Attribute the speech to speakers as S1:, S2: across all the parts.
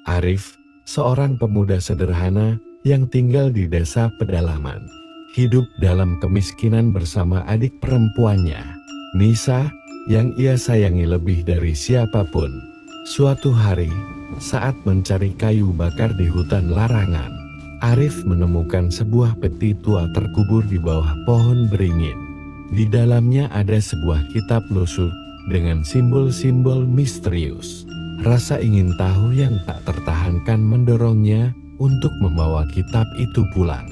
S1: Arif, seorang pemuda sederhana yang tinggal di desa pedalaman, hidup dalam kemiskinan bersama adik perempuannya, Nisa, yang ia sayangi lebih dari siapapun. Suatu hari, saat mencari kayu bakar di hutan larangan, Arif menemukan sebuah peti tua terkubur di bawah pohon beringin. Di dalamnya ada sebuah kitab lusuh dengan simbol-simbol misterius. Rasa ingin tahu yang tak tertahankan mendorongnya untuk membawa kitab itu pulang.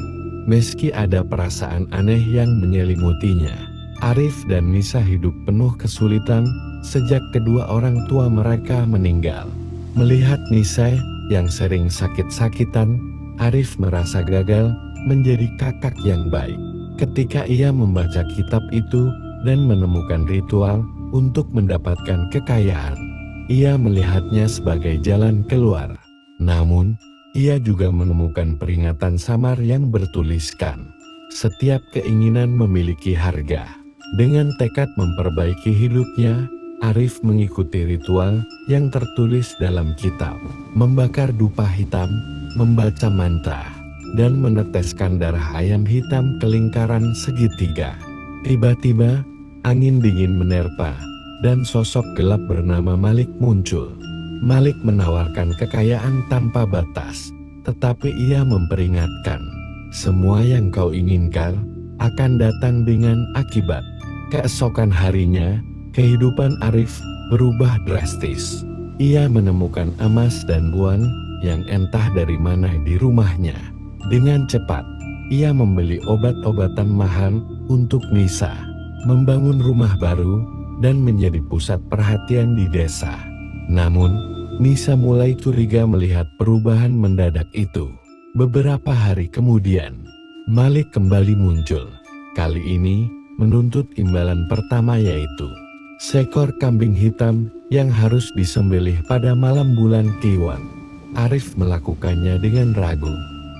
S1: Meski ada perasaan aneh yang menyelimutinya, Arif dan Nisa hidup penuh kesulitan sejak kedua orang tua mereka meninggal. Melihat Nisa yang sering sakit-sakitan, Arif merasa gagal menjadi kakak yang baik. Ketika ia membaca kitab itu dan menemukan ritual untuk mendapatkan kekayaan, ia melihatnya sebagai jalan keluar. Namun, ia juga menemukan peringatan samar yang bertuliskan, setiap keinginan memiliki harga. Dengan tekad memperbaiki hidupnya, Arif mengikuti ritual yang tertulis dalam kitab, membakar dupa hitam, membaca mantra, dan meneteskan darah ayam hitam ke lingkaran segitiga. Tiba-tiba, angin dingin menerpa, dan sosok gelap bernama Malik muncul. Malik menawarkan kekayaan tanpa batas, tetapi ia memperingatkan, semua yang kau inginkan akan datang dengan akibat. Keesokan harinya, kehidupan Arif berubah drastis. Ia menemukan emas dan uang yang entah dari mana di rumahnya. Dengan cepat, ia membeli obat-obatan mahal untuk Nisa, membangun rumah baru, dan menjadi pusat perhatian di desa. Namun, Nisa mulai curiga melihat perubahan mendadak itu. Beberapa hari kemudian, Malik kembali muncul. Kali ini, menuntut imbalan pertama yaitu seekor kambing hitam yang harus disembelih pada malam bulan Kliwon. Arif melakukannya dengan ragu.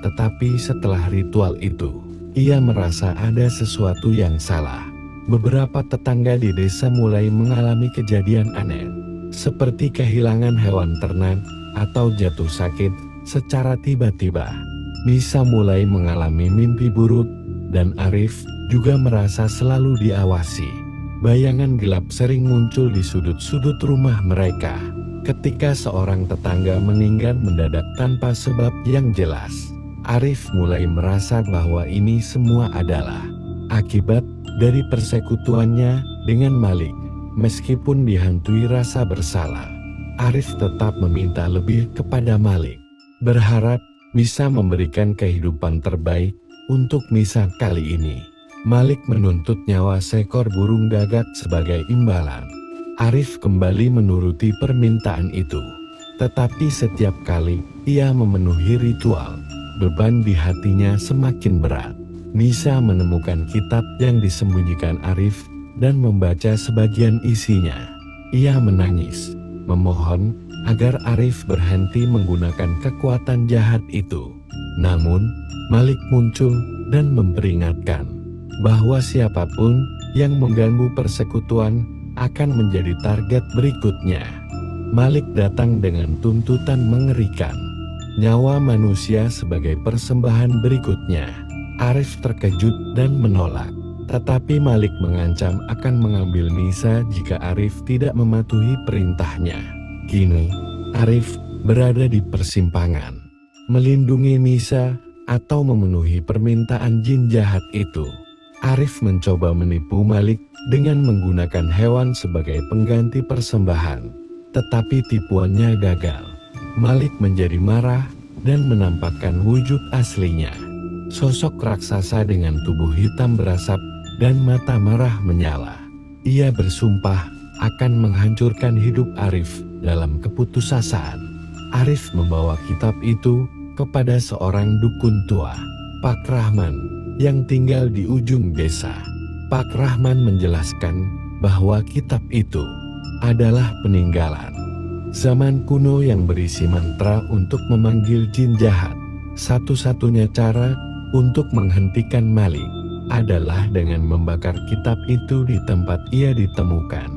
S1: Tetapi setelah ritual itu, ia merasa ada sesuatu yang salah. Beberapa tetangga di desa mulai mengalami kejadian aneh, seperti kehilangan hewan ternak atau jatuh sakit secara tiba-tiba. Nisa mulai mengalami mimpi buruk, dan Arif juga merasa selalu diawasi. Bayangan gelap sering muncul di sudut-sudut rumah mereka, ketika seorang tetangga meninggal mendadak tanpa sebab yang jelas. Arif mulai merasa bahwa ini semua adalah akibat dari persekutuannya dengan Malik. Meskipun dihantui rasa bersalah, Arif tetap meminta lebih kepada Malik, berharap bisa memberikan kehidupan terbaik untuk Nisa kali ini. Malik menuntut nyawa seekor burung gagak sebagai imbalan. Arif kembali menuruti permintaan itu. Tetapi setiap kali ia memenuhi ritual, beban di hatinya semakin berat. Nisa menemukan kitab yang disembunyikan Arif dan membaca sebagian isinya. Ia menangis, memohon agar Arif berhenti menggunakan kekuatan jahat itu. Namun, Malik muncul dan memperingatkan bahwa siapapun yang mengganggu persekutuan akan menjadi target berikutnya. Malik datang dengan tuntutan mengerikan, nyawa manusia sebagai persembahan berikutnya. Arif terkejut dan menolak, tetapi Malik mengancam akan mengambil Nisa jika Arif tidak mematuhi perintahnya. Kini, Arif berada di persimpangan, melindungi Nisa atau memenuhi permintaan jin jahat itu. Arif mencoba menipu Malik dengan menggunakan hewan sebagai pengganti persembahan, tetapi tipuannya gagal. Malik menjadi marah dan menampakkan wujud aslinya. Sosok raksasa dengan tubuh hitam berasap dan mata merah menyala. Ia bersumpah akan menghancurkan hidup Arif dalam keputusasaan. Arif membawa kitab itu kepada seorang dukun tua, Pak Rahman, yang tinggal di ujung desa. Pak Rahman menjelaskan bahwa kitab itu adalah peninggalan zaman kuno yang berisi mantra untuk memanggil jin jahat. Satu-satunya cara untuk menghentikan Malik adalah dengan membakar kitab itu di tempat ia ditemukan.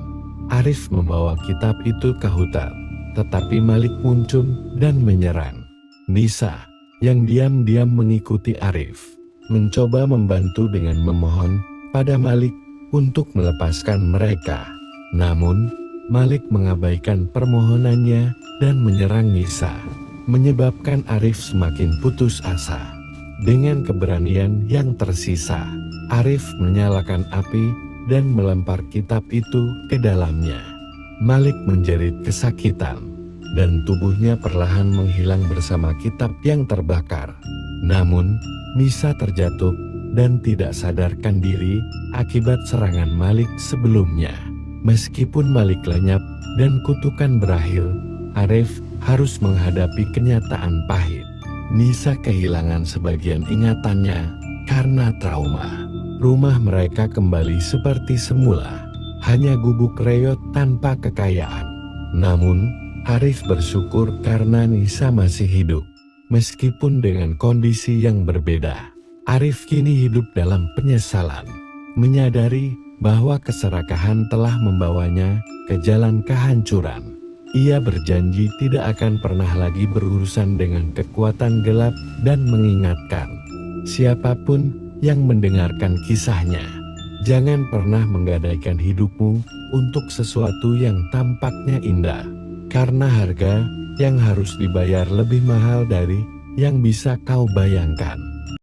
S1: Arif membawa kitab itu ke hutan, tetapi Malik muncul dan menyerang. Nisa, yang diam-diam mengikuti Arif, mencoba membantu dengan memohon pada Malik untuk melepaskan mereka. Namun, Malik mengabaikan permohonannya dan menyerang Nisa, menyebabkan Arif semakin putus asa. Dengan keberanian yang tersisa, Arif menyalakan api dan melempar kitab itu ke dalamnya. Malik menjerit kesakitan, dan tubuhnya perlahan menghilang bersama kitab yang terbakar. Namun, Nisa terjatuh dan tidak sadarkan diri akibat serangan Malik sebelumnya. Meskipun Malik lenyap dan kutukan berakhir, Arif harus menghadapi kenyataan pahit. Nisa kehilangan sebagian ingatannya karena trauma. Rumah mereka kembali seperti semula, hanya gubuk reot tanpa kekayaan. Namun, Arif bersyukur karena Nisa masih hidup. Meskipun dengan kondisi yang berbeda, Arif kini hidup dalam penyesalan, menyadari bahwa keserakahan telah membawanya ke jalan kehancuran. Ia berjanji tidak akan pernah lagi berurusan dengan kekuatan gelap dan mengingatkan siapapun yang mendengarkan kisahnya, jangan pernah menggadaikan hidupmu untuk sesuatu yang tampaknya indah, karena harga yang harus dibayar lebih mahal dari yang bisa kau bayangkan.